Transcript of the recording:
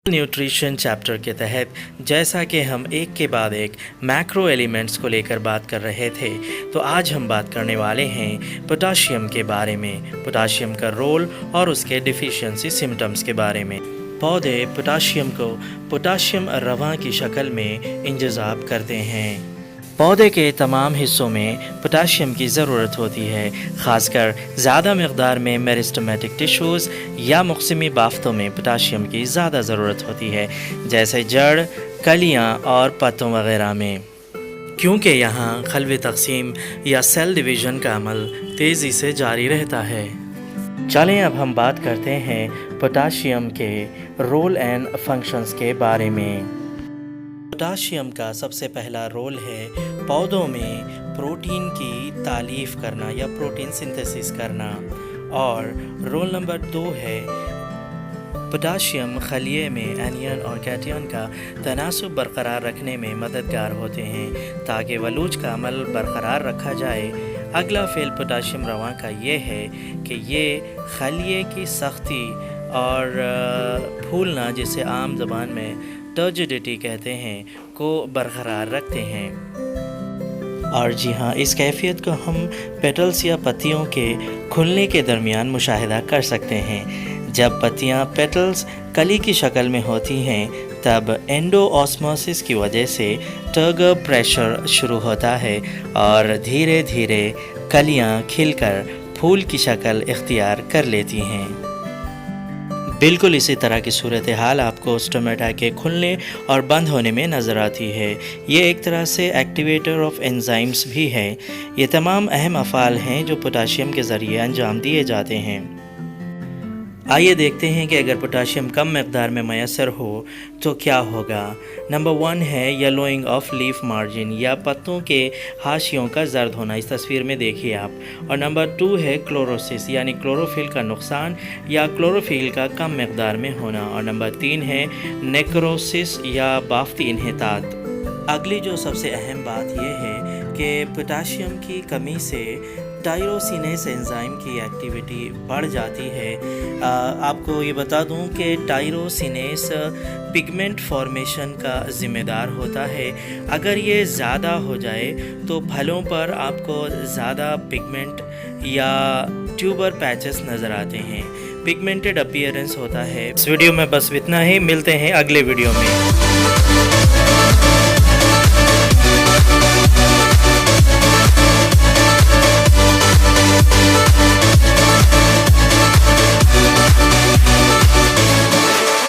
Nutrition chapter के तहत जैसा कि हम एक के बाद एक मैक्रो एलिमेंट्स को लेकर बात कर रहे थे, तो आज हम बात करने वाले हैं पोटाशियम के बारे में, पोटाशियम का रोल और उसके डिफिशियंसी सिम्टम्स के बारे में। पौधे पोटाशियम को पोटाशियम रवां की शक्ल में इंतज़ाब करते हैं। पौधे के तमाम हिस्सों में पोटाशियम की ज़रूरत होती है, ख़ासकर ज़्यादा मकदार में मेरिस्टेमेटिक टिश्यूज़ या मुक़सिमी बाफ्तों में पोटाशियम की ज़्यादा ज़रूरत होती है, जैसे जड़, कलियाँ और पत्तों वगैरह में, क्योंकि यहाँ खलवी तक़सीम या सेल डिवीज़न का अमल तेज़ी से जारी रहता है। चलें अब हम बात करते हैं पोटाशियम के रोल एंड फंक्शंस के बारे में। पोटाशियम का सबसे पहला रोल है पौधों में प्रोटीन की तालीफ करना या प्रोटीन सिंथेसिस करना, और रोल नंबर 2 है पोटाशियम खलिए में एनियन और कैटियन का तनासुब बरकरार रखने में मददगार होते हैं ताकि वलूज का अमल बरकरार रखा जाए। अगला फ़ेल पोटाशियम रवां का ये है कि ये खलिए की सख्ती और फूलना, जिसे आम ज़बान में टर्जिडिटी कहते हैं, को बरकरार रखते हैं। और जी हाँ, इस कैफियत को हम पेटल्स या पत्तियों के खुलने के दरमियान मुशाहिदा कर सकते हैं। जब पत्तियाँ पेटल्स कली की शक्ल में होती हैं, तब एंडोऑस्मोसिस की वजह से टर्गर प्रेशर शुरू होता है और धीरे धीरे कलियाँ खिलकर फूल की शक्ल इख्तियार कर लेती हैं। बिल्कुल इसी तरह की सूरत हाल आपको स्टोमेटा के खुलने और बंद होने में नज़र आती है। ये एक तरह से एक्टिवेटर ऑफ एंजाइम्स भी है। ये तमाम अहम अफ़ाल हैं जो पोटाशियम के ज़रिए अंजाम दिए जाते हैं। आइए देखते हैं कि अगर पोटाशियम कम मकदार में मैसर हो तो क्या होगा। नंबर 1 है येलोइंग ऑफ लीफ मार्जिन या पत्तों के हाशियों का जर्द होना, इस तस्वीर में देखिए आप। और नंबर 2 है क्लोरोसिस यानी क्लोरोफिल का नुकसान या क्लोरोफिल का कम मकदार में होना। और नंबर 3 है नेक्रोसिस या बाफ्ती इन्हितात। अगली जो सबसे अहम बात यह है कि पोटाशियम की कमी से टायरोसिनेस एंजाइम की एक्टिविटी बढ़ जाती है। आपको ये बता दूं कि टायरोसिनेस पिगमेंट फॉर्मेशन का ज़िम्मेदार होता है। अगर ये ज़्यादा हो जाए तो फलों पर आपको ज़्यादा पिगमेंट या ट्यूबर पैचेस नज़र आते हैं, पिगमेंटेड अपीयरेंस होता है। इस वीडियो में बस इतना ही, मिलते हैं अगले वीडियो में।